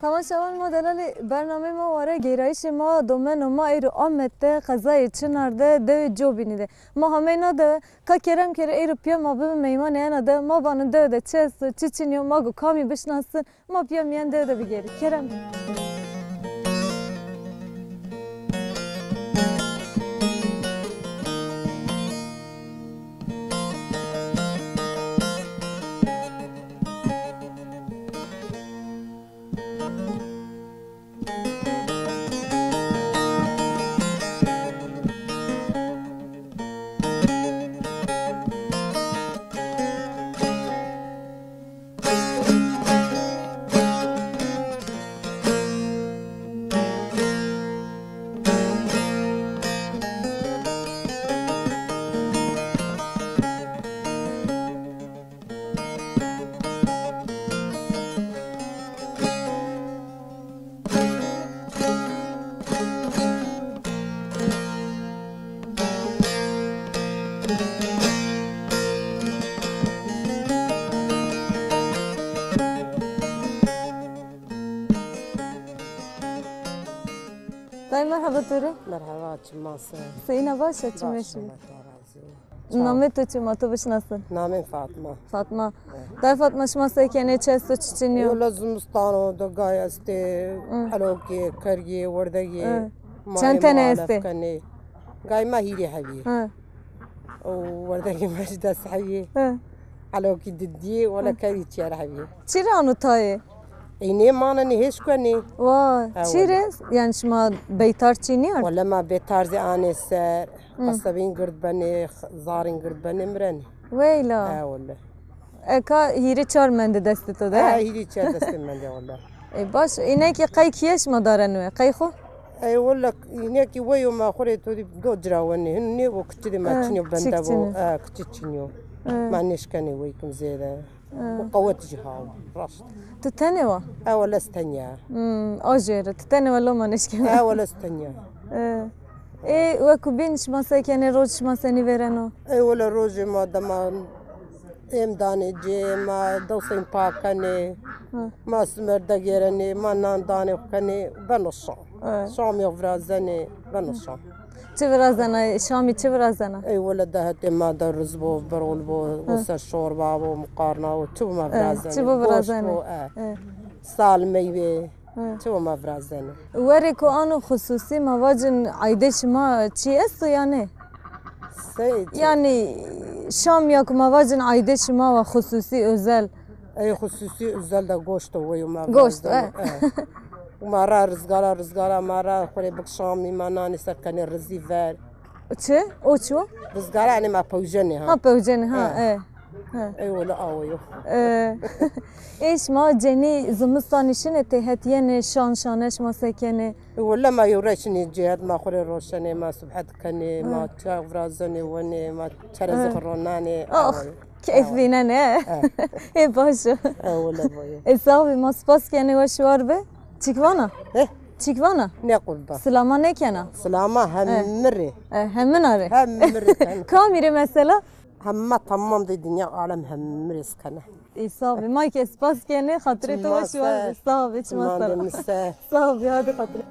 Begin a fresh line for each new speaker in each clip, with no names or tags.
تمام شوان ما دلالي برنامه ما واره گیرایش ما دومن و ما ایرو آمد قضای چنار ده دو جو بینیده ما همه نده که کرم کر ایرو پیا ما به میمان اینا ده ما بانه ده چه چی چینیو ما گو کامی بشناسن ما پیا میان ده بگیری کرم طيب مرحبا توري
مرحبا چماسه
سينا باشا چمشي نامت تو ما تو بشناسن
نامم فاطمه
فاطمه طيب فاطمه شما ساكنه چستو چچنيو
ولا زمستانو دقاي استي حلوكي كرجي وردگي
چند تنه استه
قاي ما هيري حبي وردگي مش دس حبي حلوكي ددي ولا كري تشار حبي
چرا تاي
اینه ما نهیش کنی
واه چیره یعنی شما بیتار چینی
ولا ما بیتار زی آن سر قصبین گرد بنی زارین گرد بنی مرن
ویلا
ولا
اکا هیری چار منده دست تو ده
هیری چار دست منده ولا
باش اینه که قی کیش ما دارن قی خو
ولا اینه کی ویو ما خوری تو دو جراونی هنی و کچری ما چنیو بنده بو کچچنیو ما نشکنی ویکم زیاده وقوت جهاو رشت
تتنوى
ولا استنيا
اجر تتنوى لو ما نشكي
ولا استنيا
ايه وكو بينش ما ساكن روج ما سني فيرانو
ولا روج ما دما ام داني جي ما دوسين باكني ما سمر دغيرني ما نان داني كني بنصا شام يفرازني بنصا
تفرازنا شامي تفرازنا
اي ولا دهت ما درز بو برول بو وسر شوربا بو مقارنه وتو ما فرازنا
تبو فرازنا
سال ميوه تو ما فرازنا
وريكو انو خصوصي مواجن عيدش ما تشي اسو يعني يعني شام ياكو مواجن عيدش ما وخصوصي özel
اي خصوصي özel ده goşto ويما
goşto
مرة رزقارا مرة خوري بكشامي ما ناني سكني رزي فار
چه؟ او چو؟
رزقارا يعني ما بوجني ها
بوجني ها
اي ولا اويو
ايش ما جني زمستاني شنو تهتين شانش ما سكنه
ولا ما يورشني جهاد ما خوري روشني ما سبحت كني ما تفرازني وني ما ترزق روناني
كيف فينا ايه باشا
ولا بايو
اساوي ما سباس كاني وشوار به تشيكوانا تشيكوانا
نقول با
سلاما نكنا
سلاما همري
همناري
همري
كاميري مثلا
هم تمام دي الدنيا عالم همري سكنه
إصابة مايك سباس كاني خاطري تو شوار إصابة مثلا صافي هذا خاطري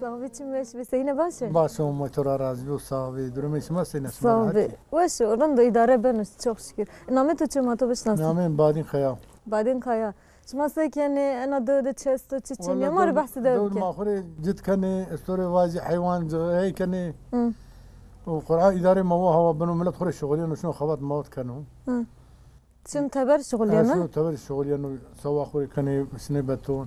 صافي تشمش بسينا باشا
باشا موتور رازيو صافي درمش ما سينا
صافي وش رندو إدارة بنش çok şükür نامتو چما تو بشناسي
نامين بعدين خيا
بعدين خيا شما ساكن انا دو تشستو تشيني ما بحث دو
ما خوري جد كني استوري واجي حيوان هي كني وقرعه اداري ما هو بنو ملت خوري شغلين وشنو خبط موت كانوا
شنو تبر شغلين
شنو تبر شغلين سوا خوري كني سنه بتون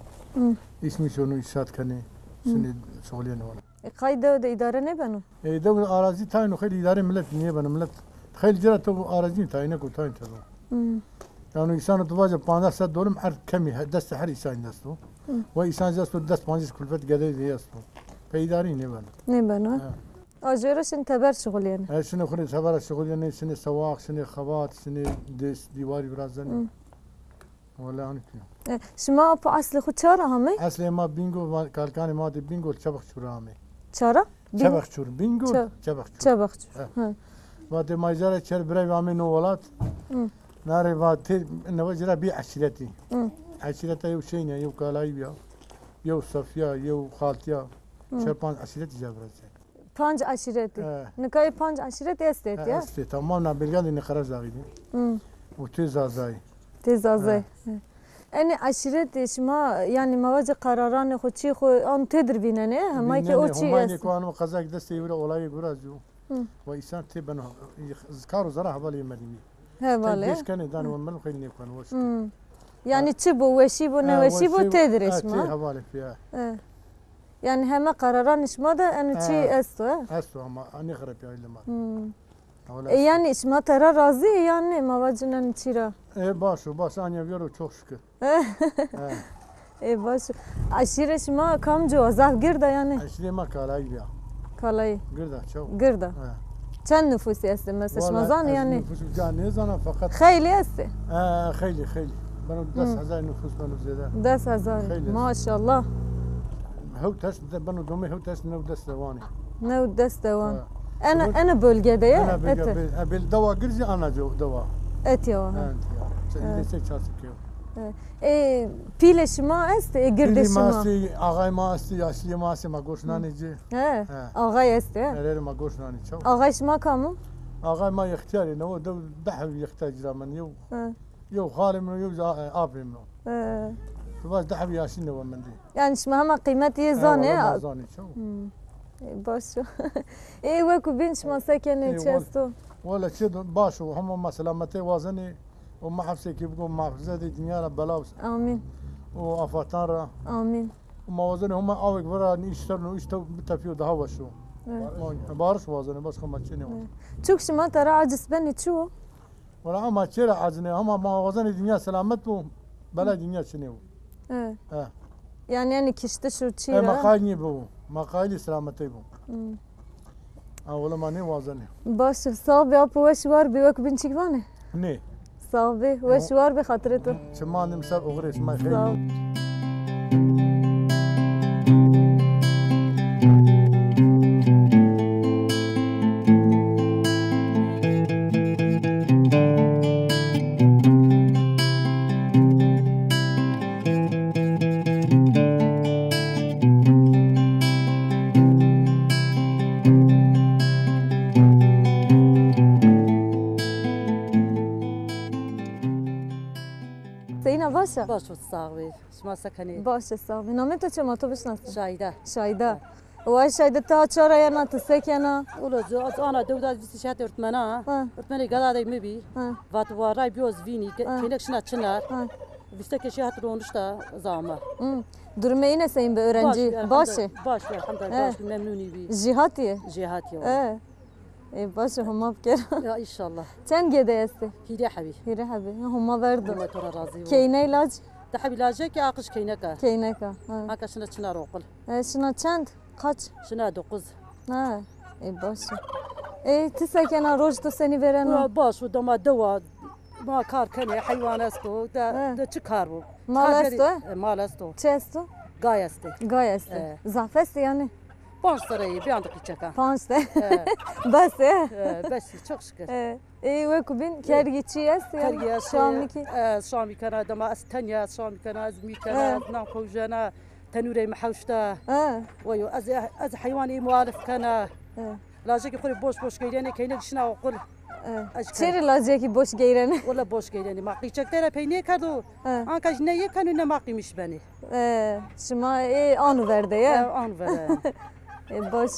اسمي شنو يشات كني سنه شغلين ولا
قايده ود اداره نه بنو
اي دو اراضي تاينو خيل اداره ملت نيه بنو ملت خيل جرات اراضي تاينه كو تاين تدو يعني انسان تواجه 500 دولار هر كمي دست هر انسان دستو و انسان دستو دست 5 كلفت قدر دي استو پیداری نبود.
نه بنا آجرش انتبر شغل یعنی
شنو خوري تبر الشغل يعني شنو سواق شنو خبات شنو ديواري برازني ولا أنا كيو
شما په اصل خود چاره همه
اصل ما بینگو کالکان ما دی بینگو چبخ چورامه
چاره
چبخ چور بینگو چبخ چور
چبخ
و دی ماجرا چر برای وامه نولات ناره و تی نوجرا بی عشرتی عشرتی یو شینه یو کالایی بیا یو صفیا یو خالتیا چر پانچ عشرتی جبرازه
پنج عشیرتی نکای پنج عشیرتی استید یا
است تمام نبیگان دی نخرج داغیدی و تی زازای
تزازه این عشیرت شما یعنی مواجه قراران خود چی خود آن تدر بیننه همه که او چی
همه
است
که قزاق دستی ولی اولای گرازو و ایسان تی بنا کارو زرا حوالی مدیمی
هواله
تیش کنه دان و من خیلی نیکن وش
یعنی چی بو وشی بو نوشی بو تدرش
تی
ما
حوالی فيها
یعنی همه قراران شما ده ان چی است
هستو اما اني خرب يا لما
yani شما ترى راضی yani مواجه نن چی را
باش اني بیارو çok şükür
باش عشیره شما کم جو ازاف گرده yani
عشیره ما کالای بیا
کالای
گرده çok
گرده چند نفوسی است مثلا شما زن yani
نفوس جان نه زن فقط
خیلی است
خیلی بنو 10000 نفوس بنو زیاده
10000 ماشاءالله
هو تست بنو دومي هو تست نو دست دواني
نو دست دوان انا bölgede ya
انا بالدواء قرزي انا جو دواء
etiyor
انت يا لسه çarşıkıyor
pile şima است girde şima
masi ağay masi yaşlı masi ma goşnanici
he ağay است
nereye ma goşnani çok
ağay şima kamu
ağay ma يختاري نو ده بحب يحتاج من يو خالي من يو ابي منه فبس دحب ياشين نو من دي
yani şima ama kıymeti zane
زاني çok
باش وكو بين شما ساكنه تشستو
ولا شد باشو هم سلامتي وازني وما حفصي كيف بقول ما حفظه دي دنيا بلاوس
امين
وافاتارا
امين
وما وزني هم اوك برا نيشترنو اشتو بتفيو ده هوا شو بارش وازني بس خما تشيني
çok şima ترى عجز بني شو
ولا ما تشيرا عزني هم ما وزني دنيا سلامته بلا دنيا شنو
yani kişte şu çira
مقالني بو مقالي سلامتي بو اولا ما ني وازني
باش صعب يا بوش وار بيوك بين شيكوانه
ني
صعب وش وار بخاطرته
شمان مساب اغريس ما خير
باشا
باش الصاغوي شما سكني
باشه صاحبي نامت چما تو بشناسی
شايده
شایده و شایده تا چرا یا نه تسکنا
ولا جو انا دودا بيستشات ارتمنا ارتمني قاعده مبي وات وراي بيوز فيني كينك شنا تشنار بيستك شي هترونشتا زعما
durmayı ne sayın be öğrenci başı
باش الحمد لله باش ممنوني بي
jihatiye
جهات يا
başı huma bker
يا ان شاء الله
çen gedeyesti
هيدي حبي
hire habi huma verdim
ما ترى راضي
keyne ilaç
تحبي لاجك يا اقش كينك
keyneka
هكا شنا تشنار وقل
şuna çend kaç
شنا دقز
ha başı تسكنا روج تو seni veren
باش ودما دوا ما كار كان حيوان اسكو دا تشكارو مال استو
çesto
غايستي
gayeste zafesti yani
Panç sarayı bir anda kıçaka.
Pançta. Bas
بس çok şükür.
ve kubin kergiçi yes ya şamiki.
شامي كان دما استنيا شامي كان ازمي كان ناقوجنا تنوري محوشتا. ويو از حيواني موالف كان لاجك يقول boş geyrene kaynak işine okul.
Çeri laceki boş geyrene.
Valla boş geyrene. Ma kıçaklara peyniye kardo. Ankaş ne ye kanı ne makimiş beni.
Şuma anu verdi ya.
Anu verdi.
باش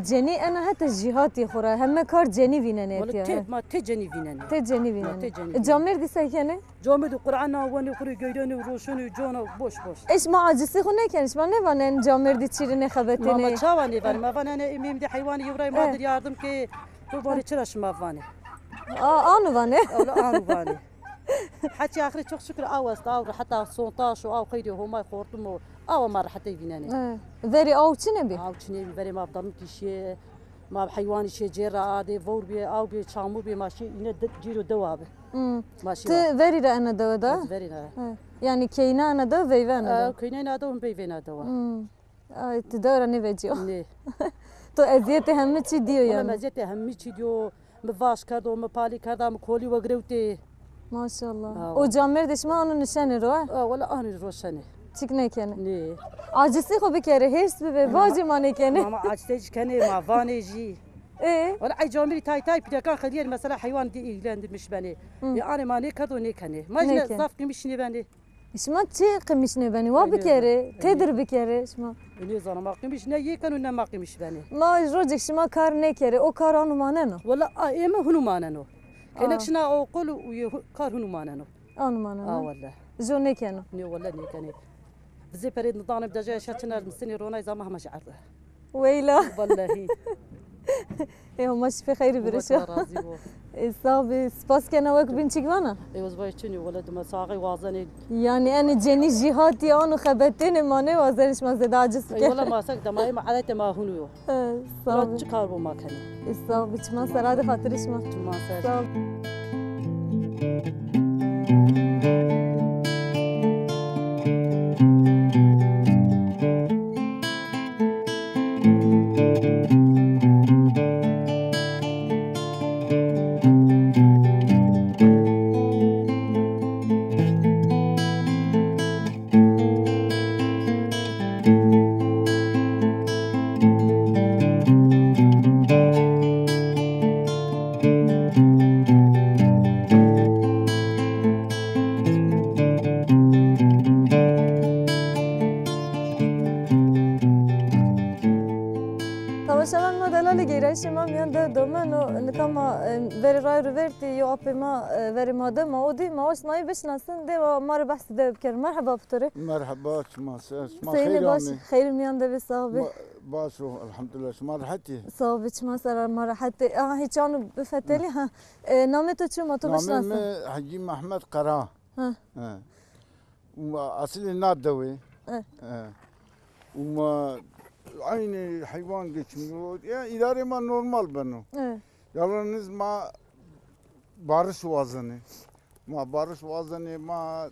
جنی انا حتی جهاتی خوره همه کار جنی ویننه
ته ما ته جنی ویننه
ته جنی ویننه جامر دیسه کنه
جامر قرآن و نه خوری گیرانی و روشنی جانا boş
ايش ما عاجزی خو نکنش ما نوانن جامر دی چیرنه خبتنه
ما چاوانی ولی ما وانه امیم دی حیوانی یورای مادر yardım ki قربانی چراش ما وانه
آنو وانه
آنو وانه حتى آخر çok şükür avast avru hatta sontaş o av khaydi homa khortum او ما راح تبيناني
ذري او چنه بي
او چني بري ما بدم كشي ما حيواني شي جرا عادي فور بي او بي شامو بي ماشي ينه جيرو دوابه ماشي
ت ذري را انا دو دا يعني كينا انا دو فيفا انا دو
كينا نادو بيفينا دو
تدور اني بيجيو
ني
تو ازيت هم چي ديو
انا
يعني
مزيت همي چي ديو مفاش كردو مبالي كردم كولي وغروتي
ما شاء الله او جامر دشما انو نشانه رو
ولا انا روشنه
چيكنه كنه
ني
عاجزي خو بكره هيرس بي باجي ماني كنه
ماما عاجتج كني ما فاني جي
ايه
ولا اي جامري تاي تاي بدا كان خليل مثلا حيوان دي ايلاند مش بني يا انا ماني كردو ني كني ما صاف مش ني بني
شما چي قمشنه بني وا بكره تدر بكره شما
ني زانا ما قيمش ني كانوا ما قيمش بني
ما روجك شما كار نكره او كار انو ماننو
ولا ايما هنو ماننو كانك شنا اقول كار هنو ماننو
انو ماننو
والله
جو نكنو
ني والله ني كاني زي بريد نضان بدجا شاتنا المسني رونا زعما ما شعر
ويلا
والله
ايه مش في خير برشا صافي سباس كان وك بنتك وانا
اي وزباي تشني ولد ما صاغي وازني
يعني انا جاني جهاتي انا خبتني ماني وازنش ما زاد عاجز
اي والله ما سكت ما عليت ما هنو
صافي
تشكار ما كان
صافي ما سراد خاطرش ما صافي شما میان ده دومنو نکاما وری رای رو ورتی یا آپی ما وری ماده ماودی ماوش نایی بشناسن ده و ما رو بحث ده بکر مرحبا بطوره
مرحبا شما
سینه باش خیر میان ده بی صاحبی
باشو الحمد لله شما راحتی
صاحبی شما سر ما راحتی هیچانو بفتلی ها نامه تو چی ما تو بشناسن
نامه حجی محمد قرا و اصلی نادوی و aynı hayvan geçmiyor. Ya idare ma normal beno. Yalnız ma barış vazını. Ma barış vazını ma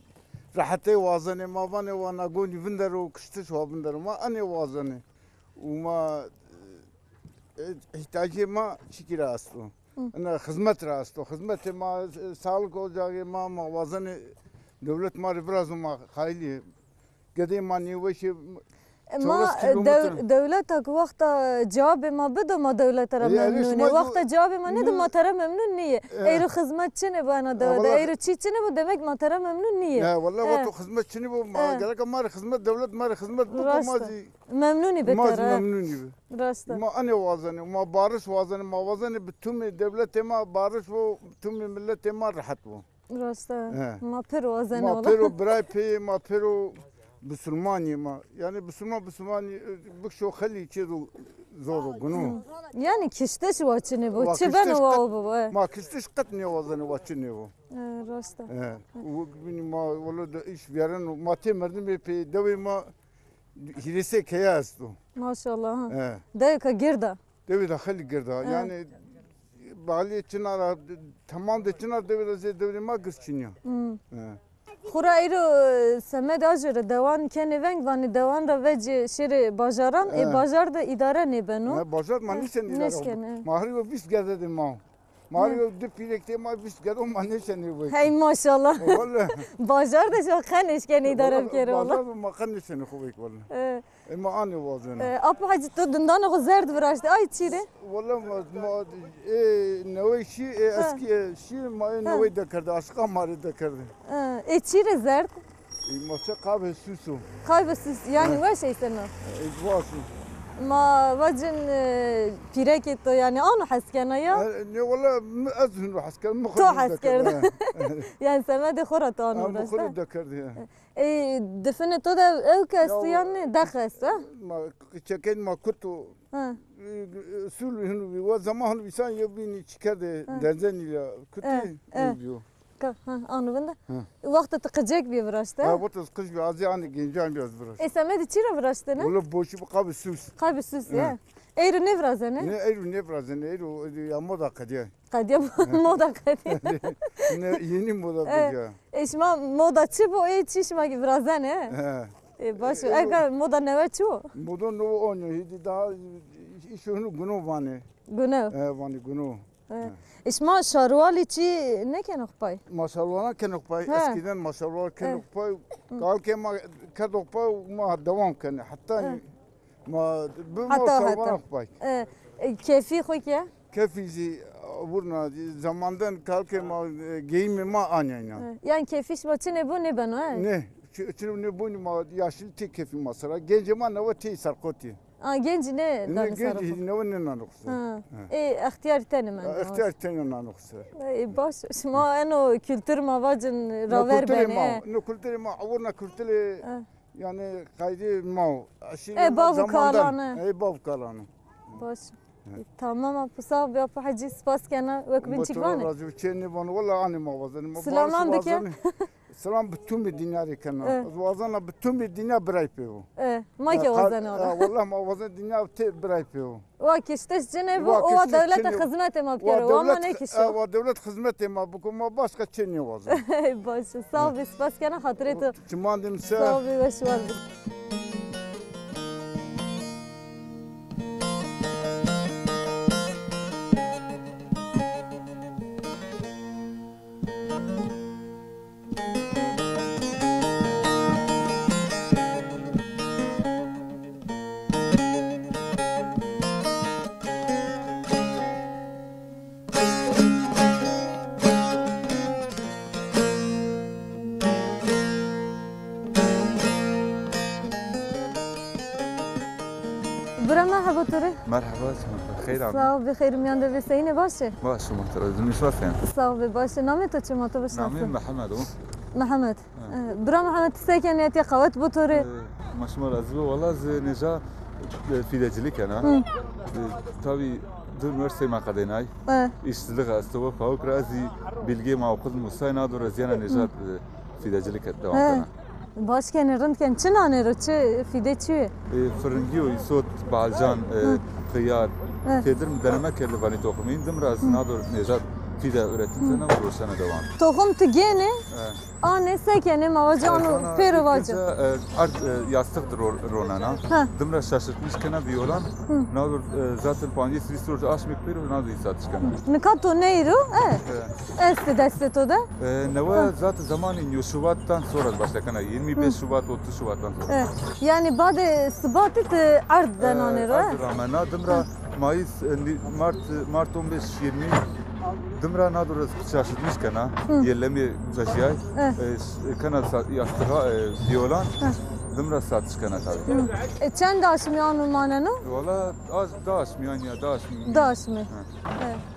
rahatı vazını ma bana wana goni vindaro kıştış vabindaro ma ane vazını. Ma ihtiyacı ma şikir astı. Ana hizmet rastı. Hizmet ma sağlık olacak ma vazını devlet ma biraz ma hayli. Gede ma niveşi
ما دولتك وقت جواب ما بده ما دولت ترى ممنونة وقت جواب ما نده ما ترى ممنون نية ايرو خدمت چنه بانا دوله ايرو چی چنه بو دمك ما ترى ممنون نية
لا والله وقت خدمت چنه بو ما قالك ما خدمت دولت ما خدمت بو ما زي
ممنوني بترى
ما ممنوني
راسته
ما انا وازن ما بارش وازن ما وازن بتم دولت ما بارش و بتم ملت ما راحت بو
راسته ما برو وازن
ما برو براي بي ما برو بسلماني ما يعني بسلماني بكشو خلي كذا زورو جنو
يعني كشتش واتشني بو تشبنا واو بو
ما كشتش قتني وزن واتشني بو
راسته
وبني ما ولد ايش بيرن ما تمرن بي دوي ما هيرسه كياستو
ما شاء الله ده كجرده
دوي دخل جرده يعني بالي چنار تمام ده چنار دوي ما قرچنيا
خورا ایرو سمد آجر دوان کنی ونگ وانی دوان را وجه شیر باجاران ای باجار ده اداره نیبنو
نه باجار من نیستن اداره ماهری و 20 گرده ده ما ماهری و دو پیرکته ما 20 گرده ما نیستن نیبنو
هی ماشالله باجار ده شو خنش کنی اداره بکره والله
باجار ما خنشن خوبیک والله اما آنی وازنه
اپا حاجی تو دندان خو زرد براشته آی چیره
والله ما نوی شی اسکی شی ما نوی دکرده اشقا ماری دکرده
ای چیره زرد
ماسه قابه سوسو
قابه سوس يعني وش يسمى
واسو
ما وجن بيركي تو يعني انا حسكنا يا
والله اذن حسكن
تو حسكن يعني سماد خرط انا بس
خرط دكرت
اي دفن تو ده او كاس يعني دخس
ما كان ما كنت سول هنا وزمان بيسان يبيني تشكد دنزني كنت
Anı bende. Vakti tıkacak bir vraşta.
Ha bu tuz kış bir azı anı gencem biraz biraz.
Sen de çira vraşta ne?
Ola boşu bu kabı sus.
Kalbi süs ya. Eğri ne vraşta ne?
Ne eyru ne biraz ne eyru ya moda kadiye.
Kadiyam moda kadiyam.
Ne yeni moda bu ya.
İşma moda çi bu çişma gibi vraşta ne? Baş eğer moda ne var çu?
Moda no onyo hidi daha işunu günü vani.
Günü.
Vani günü.
İşma şarvali çi ne kenok pay?
Masalvana kenok pay eskiden masalvar kenok pay. Kal ke ma kenok pay ma devam kene hatta ma bu masalvana pay.
Keyfi hoş ya.
Kefizi vurna zamandan kalke ma giyimi ma anyayna.
Yani keyfiş maçı ne bu ne ben o?
Ne? Çünkü ne bu ma yaşlı tek kefi masara. Gence ma ne var tey sarkoti.
Genci ne?
Ne gence ne var ne nanoksa.
İhtiyar tenim ben.
İhtiyar tenim nanoksa.
Baş, şma eno kültür mavacın raver beni.
Ne kültürü ma avurna kültürü yani kaydı ma.
Bavu kalanı.
Bavu kalanı.
Baş. Tamam apı sağ ve apı hacı spas kana ve kubin çıkvanı.
Razı çeni bana valla anı mavazanı.
Selamam dike.
Selam bütün bir dünya rekana. Vazana bütün bir dünya bırakıyor.
Ma ki vazanı ola.
Vallahi ma vazan dünya te bırakıyor.
Va kişteş cene bu o devlete hizmet emap kere. O ama ne kişi?
O devlet hizmet emap bu kuma başka çeni vazan.
Baş sağ ve spas kana hatırete.
Çimandım se.
Sağ ve şuan. مرحبا توري
مرحبا بخير عم
صاحب بخير میان ده بسینه باشه
باشه محترم میشناسین
صاحب باشه نامت تو چما تو بشناسه
نامي محمد
محمد برا محمد تسكنيت قوت بطوري
مشمول ازبي والله نجا فيدecilik انا tabii üniversite makadinay işsizlik hastası fawk razi bilgi mavqud musayna dur raziyana nejat fidecilik devam kana
باش كان رند كان شنو انا رتش في دتشي
فرنجي ويصوت بالجان خيار تدرم درما كل فاني توخمين دم راز نادر نجات في ده üretimsene vuruşana devam.
Tohum tgene ane sekene mavacanu perovaca.
Art yastıktır ronana. Dımra şaşırtmış kana violan. Nadur zaten puanı Swiss aşmak pero nadur satış kana.
Nikato neyru? Este deste da?
Neva zaten zamanı Şubat'tan sonra başladı 25 Şubat 30 Şubat'tan sonra.
Yani bade Sıbat'ı arddan anero.
Arddan dımra Mayıs Mart 15 20 Dımra nadur şaşırtmış kana yerlemi zaşiyay kana yastığa violan dımra satış kana tabii.
Çend aşmıyan maneno?
Valla az daşmıyan ya daşmıyan.
Daşmı.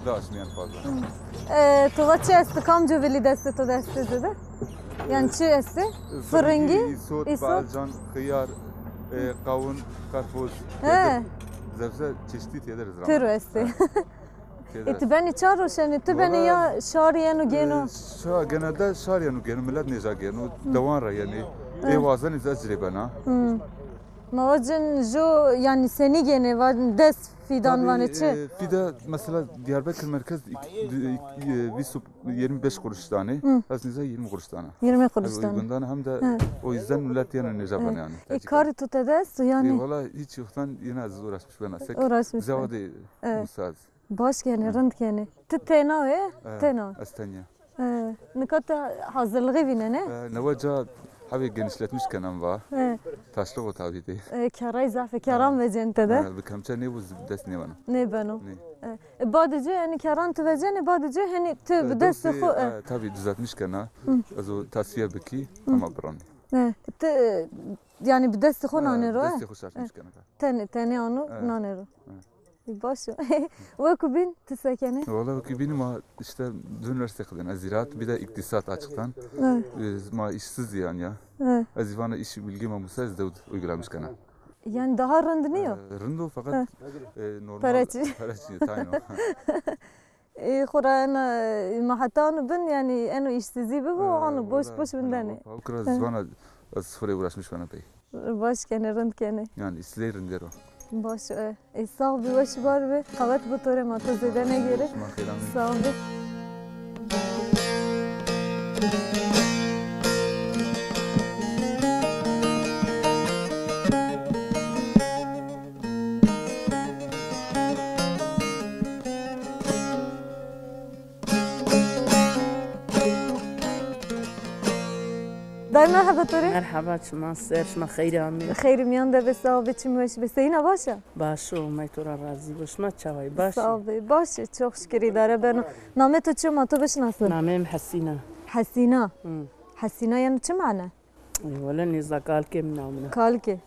Daşmıyan fazla.
Tova çesti kamcı veli deste to deste de. Yani çi esti? Fırıngi,
isot, balcan, khiyar, kavun, karpuz. Zevze çeşitli yederiz.
Tero esti. Tibeni çaro şeni tibeni ya şariyenu geno.
Genelde şariyenu geno millet neza geno devan ra yani evazan iz acrebana.
Mavacın jo yani seni gene var des fidan var içi.
Fida mesela Diyarbakır merkez 25 kuruş tane. Aslında 20 kuruş tane.
20 kuruş tane.
Bundan hem de o yüzden millet yani neza bana yani.
Kari tutedes yani.
Valla hiç yoktan yine az uğraşmış bana.
Uğraşmış.
Zavadi musaz.
Baş gene rınd gene. Tena ve tena.
Astanya.
Ne kadar hazırlığı vine ne?
Navaca Abi genişletmiş kenan var. Taşlı o tabii de.
Karay zafe karam ve cente de.
Bekamça ne bu dest ne bana?
Ne bano? Badece yani karan tüvece badece hani tü dest xo.
Tabii düzeltmiş kenan. Azo tasfiye beki ama bran.
Yani bir dest xo nanero.
Dest xo şartmış kenan.
Tane onu nanero. Başı. Ve kubin tüsekene?
Valla kubin ma işte üniversite kılan ziraat bir de iktisat açıktan. Ma işsiz yani ya. Azivana iş bilgi ma musaz da uygulamış kana.
Yani daha rındınıyor.
Rındı fakat normal.
Paraçı.
Paraçı tayno.
خورا أنا ما حتى أنا بن يعني أنا إشتزي ببو أنا بوش بندني
بكرة زوانا الصفري وراش مش وانا بي
باش كان رند كان
يعني إسلير نديرو
باش الصعب وش باربه قوات بطورة ما تزيدنا نجيره
ما خيرا
صعب دايما مرحبا طوري
مرحبا شما سر شما خير عمي
خير ميان ده بساوي چموش بسینا باشه
باشو ما تورا راضی باش ما چاوی باش
ساوي باشه çok şükür idare بنو نامه تو چه ما تو بشناسن
نامم حسينة
حسينة حسينة يعني چه معنى
ولا نزا قال كم نامنا
کالکه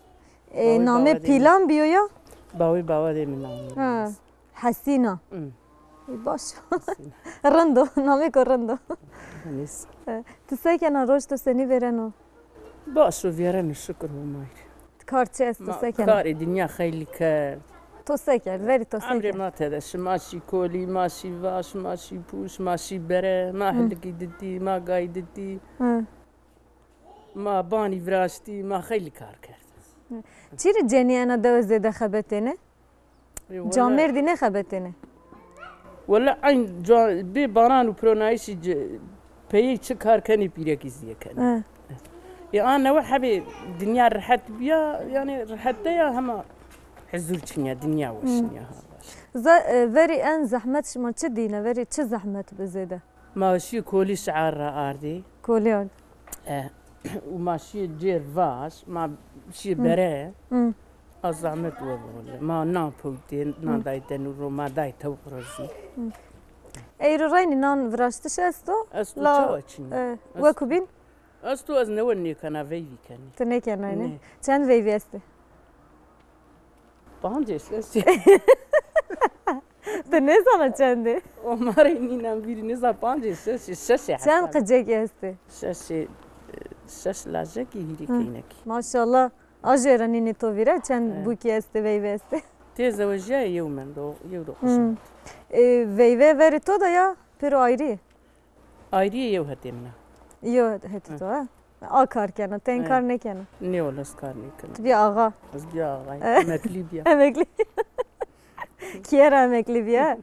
باوی
نامه
باوی
پیلان بیو یا
باوي باوي من نامنا
ها حسينة باشه رندو نامه کو رندو
نس
تسکن روش تو سنی برنو
باشو فيرن الشكر هو ماير
کار چه است
ما
تسکن
كاري دنيا خيلي كار
تو سکن وری تو
عمري
سکن
ما تدش ماشي كولي ماشي واش ماشي بوش ماشي بره ما حلقي ددي ما قاي ددي ما باني فراشتي ما خيلي كار كرت
چیری جنی انا دو زده خبتنه جامر دی نه خبتنه
ولا عين بي باران وبرونايش بيي چه کار کنی پیره کیزیه کنی يا انا وحبي دنيا رحت بيا يعني رحت يا هما حزور چنيا دنيا وشنيا
وری ان زحمت شما چه دینه وری چه زحمت بزده
ماشي كولي شعار اردي
کولیان
وماشي جير فاش ما شي برا الزحمت ولا ما نابوتين نادايتن وما دايتو روزي
ایرو راینی نان وراشتش استو
استو
لا
چاوچني
وکو بین
استو از نوني كان فيفي كان
تنه کنه چند ویوی استه
بانجي سسي
تنه sana چنده
وماري نينا بيري نزا بانجي سسي سسي
چند قجگی استه
سسي سس لاجكي هيري كينكي
ماشاءالله آجرانی نتو ویره چند بوکی استه ویوی استه
تزوجيا يوما دو يودو قسم
ویوی وری تو دا یا پیرو آیری
ايري يو هتمنا
یو هت تو آ کار کنه تین کار نکنه
ني ولا سكارني كان
بیا آقا
بس بيا غاي ماكلي بيا
emekli کیرا emekli بیا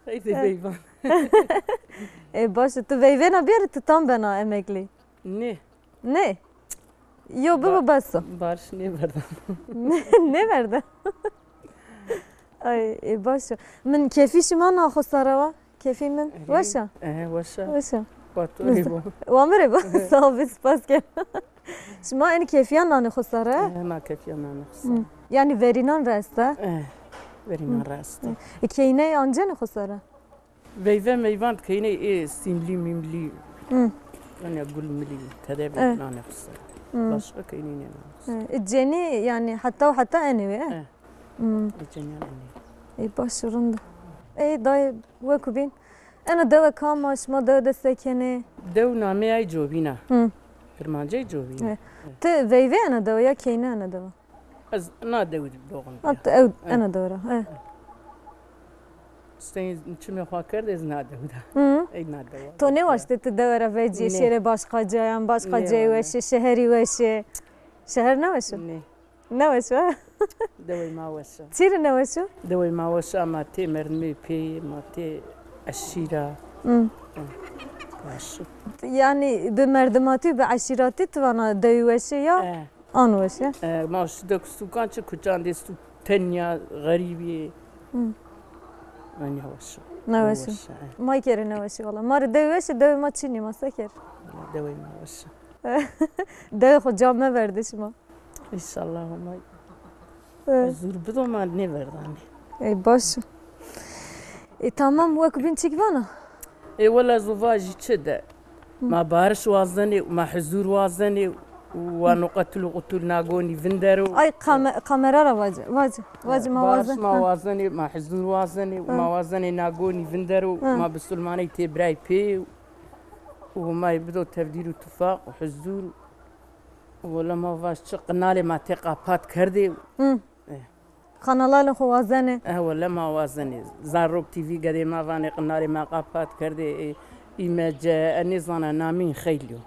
هيدي بيبان
باشه تو ویوی نبیاری تو tam bana emekli
ني
ne yo baba bassa
بارش ني بردا
ne verdi ay باشه من كيفي شما ناخساره كيفي من وشا
وشا
وشا
باتوري بو
وامري بس سافيس باسكي شما ان كيفيان نان خساره
ما كيف انا نخص
يعني فيرينان راسته
برينا راست
كيني انجن خساره
فيفا ميفان كاينه ايه سيملي ميملي انا اقول ملي كذا انا نخص باش كاينين انا
الجني يعني حتى اني
الجنين
اي باش رند اي داي وكو بين انا دوا كاماش ما دوا دستكني
دو نامي اي جوبينا فرمانجي جوبينا
ت فيفي انا دوا يا كينا انا دوا
از نا دو بوغن
انا دورا
استين چمي خوا کرد از نا دو اي نا دو
تو ne başta dövara veci şehre başka cayan başka ceyveşi şehri veşi şehir ne veşi ne veşi
دوي ما وسا
çiri ne veşi
دوي ما وسا ما تي مرمي بي ما تي الشيرة
yani bir merdimati bir aşirati tvana dövveşi ya an veşi
ما شدك سوكان چه كجان دي سو تنيا غريبي أنا وسا
ne veşi may kere ne veşi valla mar dövveşi dövma çini masa ker
دوي ما وسا
döv hocama verdi şima
إن شاء الله ما زور بدو ما نفرداني
ey baş tamam وكو بين çik bana
اي ولا زوفاجي كذا ما بارش وازني وما حزور وازني ونقتل قتل ناقوني فندرو
ay kamera vacı ma
بارش
vazı
ما وازني ما حزور وازني وما وازني ناقوني فندرو ما بسلماني تبراي بي وما يبدو تفدير اتفاق وحزور ولا ما فاش قنالي ما تقابات كردي
قنالان خوازنه
ولا ما وازني زاروك تي في قدي ما فاني قناري ما قابات كردي إيماج النظام نامين خيليو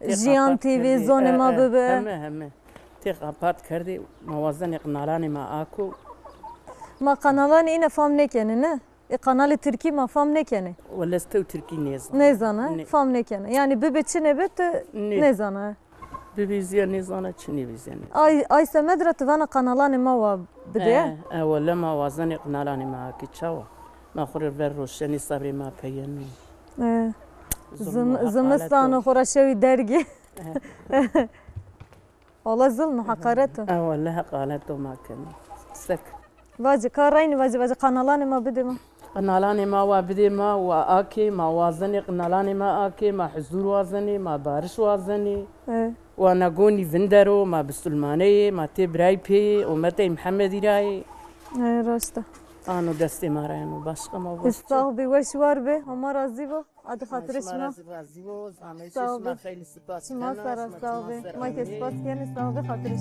جيان تي في زون ما ببه
همه تي قابات كردي موازني قنالاني ما آكو
ما قنالان اینه فهم نکنه نه قنال ترکی ما فهم نکنه
ولا استو تركي نظام
نزانه فهم نکنه یعنی ببه چی نبت نزانه
ببيزيا نظام چني بيزيا
آی سمدره توان قنالان ما و بده
ولا ما وازني قنالاني ما آكي تشاوا ما خور الور روشني صبري ما بيني
زمستان خورشوی درگی والله ظلم حقارته
والله حقارته ما كان سك
واجي كارين واجي قنالان ما بدي ما
قنالاني ما وابدي ما وآكي ما وازني قنالاني ما آكي ما حزور وازني ما بارش وازني وانا قوني فندرو ما بسلماني ما تبراي بي ومتى محمدي راي
راسته
أنا دستي ما راي إنه باشقة ما باشقة
استغبي وش واربه هما راضي بو عاد خاطرش ما
راضي بو ما خيل سباس
ما صار استغبي ما كسباس يعني استغبي خاطرش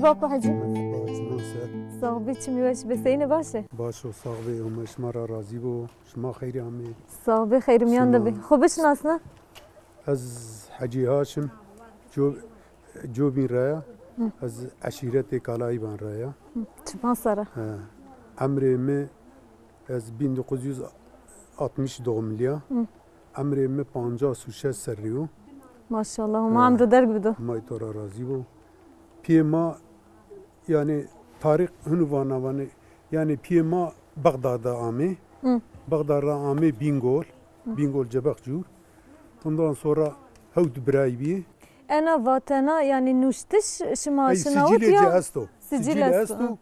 باكو حجي صاحبي چی میوش بسینه باشه
باشه صاحبی هم شما را راضی بو شما خیری همه
صاحبی خیر میان دبی خوبش ناسنا
از حجی هاشم جو بین رایا از عشیرت کالایی بان رایا
چما سره
عمری می از 1962 ملیا عمری می 56 سریو
ماشاءالله ما عمرو درگ بدو
ما تو را راضی بو پی ما yani tarih hünvanavani yani piyema Bagdad'da ame Bagdad'da ame Bingol cebakcur ondan sonra havd braybi
ana vatana yani nuştiş şma
şınavut ya
sicile
esto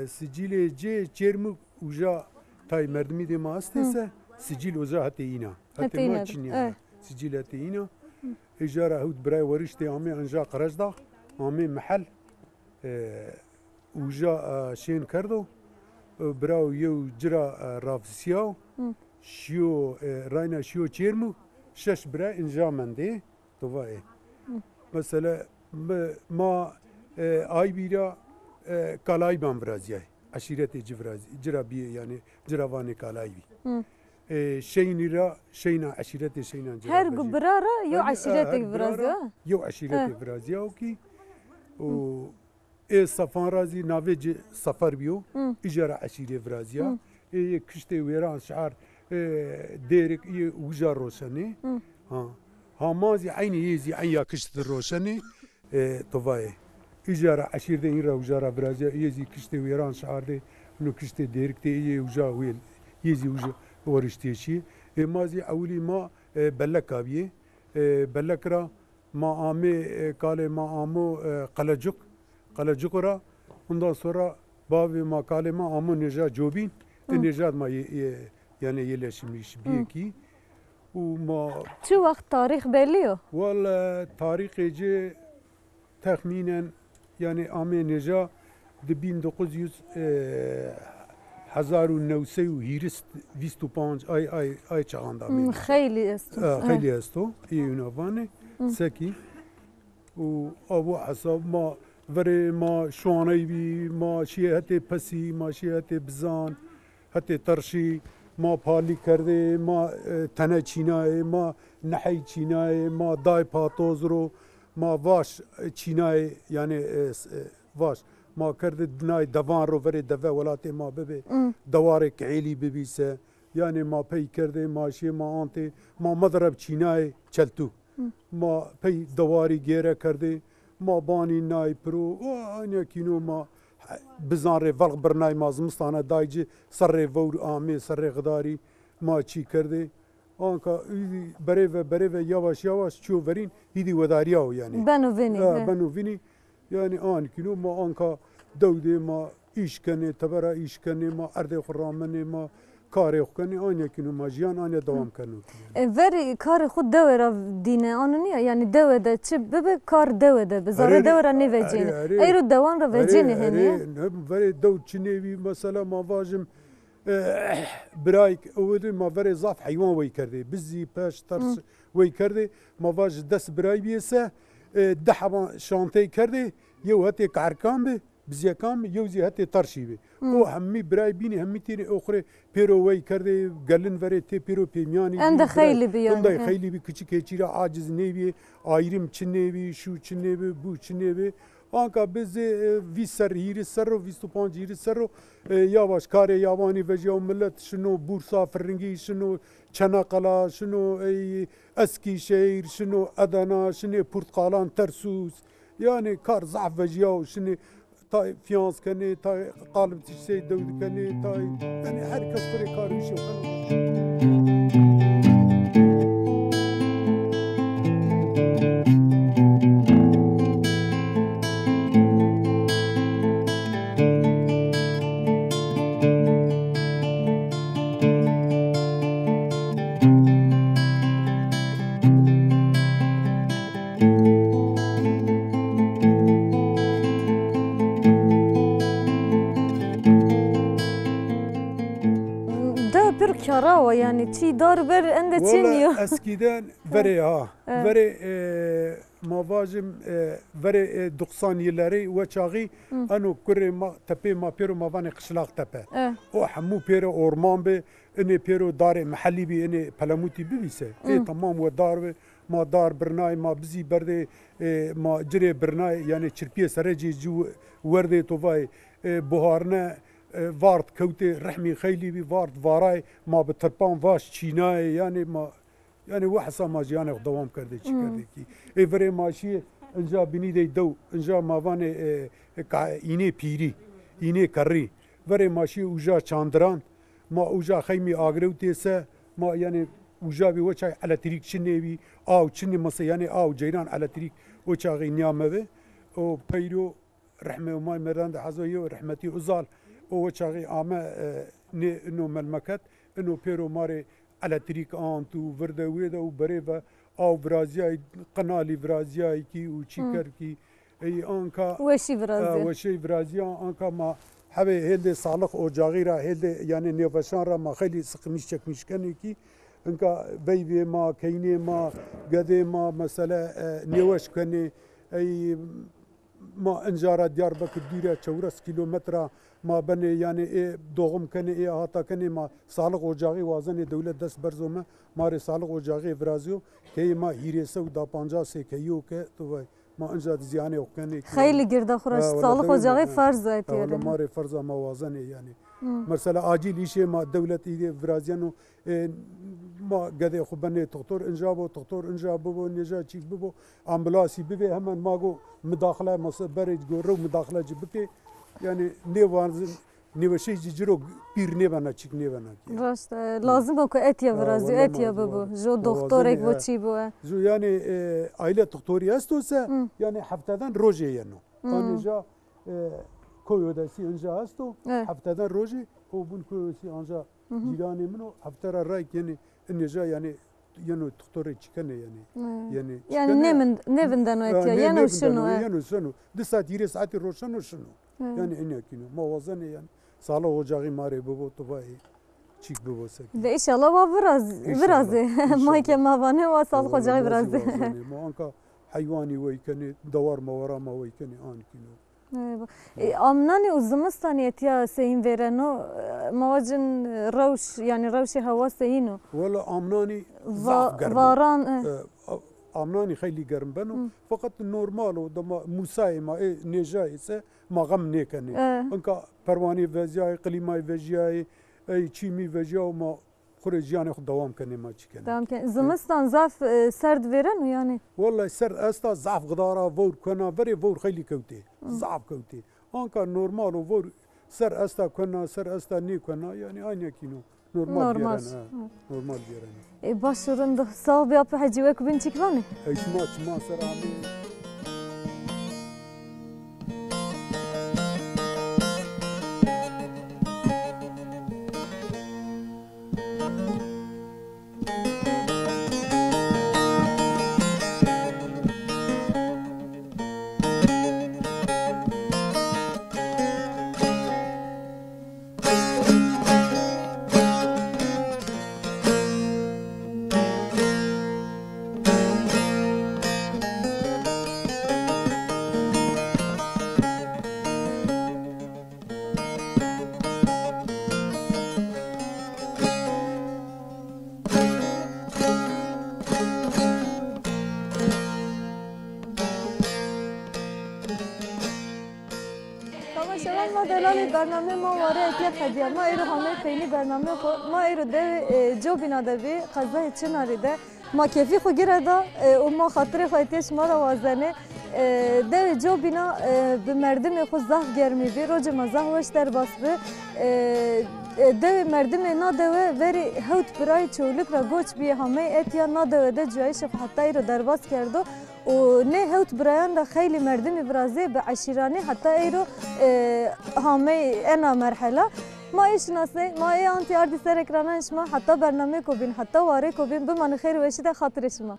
sicile ce çermu uja tay merdmi de mastese sicil uja hateyina hateyina sicile hateyina ijara havd bray warişte ame anja qarajda ame mahal وجا شين كردو براو يو جرا رافسياو شيو راينا شيو تشيرمو شش برا انجا مندي توفاي مثلا ما اي بيرا كالاي بام برازيا عشيرتي جفرازي جرا بي يعني جراواني كالاي بي شينيرا شينا عشيرتي شينا جرا
هر برارا يو عشيرتي برازيا
يو عشيرتي برازيا اوكي و صفان رازي نافج سفر بيو اجارة عشيرة فرازيا كشتي ويران شعار ديرك وجار روشني هامازي عيني يزي عيا كشت الروشني طفاي اجارة عشيرة إيرا وجارة فرازيا يزي كشتي ويران شعار دي انو كشتي ديرك تي وجا ويل يزي وجا ورشتيشي مازي اولي ما بلكا بيه بلكرا ما آمي قال ما آمو قلجوكرا ondan sonra bavi makalema amı neja jobin neja ma yani yerleşmiş bir ki وما
شو وقت تاريخ بليو
والله تاريخي تخمينا يعني عامي نجا دبين 1900 هيرست 25 اي چغاندا
خیلی است
خیلی استو يونافاني سكي و ابو حساب ما وری ما شوانه بی ما شیه هتی پسی ما شیه هتی بزان هتی ترشی ما پالی کرده ما تنه چینای ما نحی چینای ما دای پاتوز رو ما واش چینای یعنی واش ما کرده دنای دوان رو وری دوه ولاتی ما ببه دوار کعیلی ببیسه یعنی ما پی کرده ما شیه ما آنتی ما مضرب چینای چلتو ما پی دواری گیره کرده ما بانی نای پرو و آنیا کینو ما بزان ری ولق برنای ما زمستانه دایجی سر ری وور آمی سر ری غداری ما چی کرده آنکا ایدی برای یواش یواش چو ورین ایدی وداریاو یعنی
بنو
وینی یعنی آن کنو ما آنکا دوده ما ایش کنه تبرا ایش کنه ما ارد خرامنه ما کار کنه آن کنو ما جیان آن دوام کنو
وری کار خود دوره دینه آنو نیا یعنی دوه ده چه ببه کار دوه ده بذاره دوره نیوجینه ایرو دوان رو وجینه هنیه
وری دو چنیوی مثلا ما واجم برایک اول ما وری ضعف حیوان وی کرده بزی پاش ترس وی کرده ما واج دست برای بیسه ده حبان شانته کرده یو هتی کارکام به بزیکام یوزی هتی ترشی به او همی برای بینی همی تیری اخره پیرو وی کرده گلن وری تی پیرو پیمیانی
انده خیلی بیان
انده خیلی بی کچی کچیرا عاجز نیوی آیرم چنیوی شو چنیوی بو چنیوی آنکا بزی وی سر هیری سر و 25 هیری سر و یواش کار یابانی وجه ملت شنو بورسا فرنگی شنو چناقلا شنو اسکی شهر شنو ادنا شنو پرتقالان ترسوس يعني كار ضعف وجياو شنو تاي فيانس كني تاي قالب تشتي دود كني تاي يعني حركة كوري كاروش
كراوة يعني تي دار بر عند تيميو
اسكيدان فري فري ما واجم فري 90 يلاري وشاغي انو كوري ما تبي ما بيرو ما فاني قشلاق تبي او حمو بيرو اورمان بي اني بيرو دار محلي بي اني بلاموتي بيسه تمام ودار ما دار برناي ما بزي بردي ما جري برناي يعني تشربيه سرجي جو وردي توفاي بهارنا وارد كوتي رحمي خيلي بي وارد واراي ما بتربان واش تشيناي يعني ما يعني وحصا ما جياني دوام كردي شي كردي كي اي فري ماشي انجا بني دي دو انجا ما فاني ايني بيري ايني كري فري ماشي وجا چاندران ما وجا خيمي اغرو تيسا ما يعني وجا بي وچاي على طريق شنيبي او شني مس يعني او جيران على طريق وچاغي نيامه او بيرو رحمه وما مران حزويو رحمتي وزال او چاغي اما انه ملمكت انه بيرو ماري على طريق انتو وردويدا وبريفا او برازياي قنالي برازياي كي وشيكر كي اي انكا وشي برازيا انكا ما حبي هيدي صالح او جاغيرا هيدي يعني نيفشان را ما خلي سقميش چكميش كني كي انكا بيبي ما كيني ما قدي ما مثلا نيوش كني اي ما انجارة دياربكر ديرة 4 كيلومتر ما بني يعني ايه دوغم كني ايه هاتا كني ما صالح اوجاغي وازن دولة دست برزومه ماري صالح اوجاغي فرازيو كي ما هيريسه ودا 50 كيو كه تو ما انجا زيانه وكني
خيلي قرده خرج صالح اوجاغي فرز ايتي
والله ماري فرزه موازنه يعني مثلا عاجل شيء ما دولة ايه فرازيانو ما قد خو بني دكتور انجابو دكتور انجابو نجا تشيك ببو امبلاسي ببي هم ماغو مداخله برج جو مداخله جبكي يعني نيوان نيوشي جيرو بير نيبانا تشيك نيبانا
راست لازم اكو اتيا برازي اتيا ببو جو دكتورك بو تشي بو
جو يعني عائله دكتوري استوسا يعني حفتدان روجي يعني انا جا كويوداسي انجا استو حفتدان روجي وبن كويوداسي انجا جيراني منو حفتر رايك يعني النجا يعني دكتور تشكنه يعني
نيفن دانو اتيا يعني
شنو دسا ديري ساعتي روشنو شنو يعني اني كينو ما وزني يعني صالو وجاغي ماري بوبو طباي تشيك بوبو سك
ان شاء الله وبراز ما كان ما فاني وصال وجاغي براز
ما انك حيواني وي كان دوار ما ورا ما وي كان ان كينو
امناني وزمستاني اتيا سين فيرانو مواجن روش يعني روشي هوا سينو
ولا امناني
فاران
امناني خيلي قرم بنو فقط نورمال ودما موساي ما نجايسه ما غم نيكني انك پرواني وجاي قليماي وجاي اي تشيمي وجاو ما خرجيان خد دوام كني ما تشكن
دوام كن زمستان ضعف سرد فيرن يعني
والله سر استا ضعف غداره فور كنا بري فور خيلي كوتي ضعف كوتي انك نورمال وفور سر استا كنا سر استا ني كنا يعني اني كينو نورمال دیرن
باشورن ده صاحب یا په حجوه کو بین چیکلانه
چما سرامی
برنامه ما واره اتیاد خدیه ما ایرو همه پینی برنامه خو ما ایرو ده جو بینا ده بی قضای چناری ده ما کیفی خو گیره ده و ما خاطر خو اتیش ما را وازنه ده جو بینا به مردم خو زخ گرمی بی روز ما زخ وش در باس بی ده مردم ناده و وری هوت برای چولک را گوچ بی همه اتیا ناده و ده جویش خو حتی ایرو در باس کرده و نه هوت برایان ده خیلی مردم برازه به عشیرانه حتی ایرو همه انا مرحله ما ایش ناسه ما ای آنتی آردی سر اکرانش ما حتی برنامه کو بین حتی واره کو بین بمان خیر وشیده خاطر شما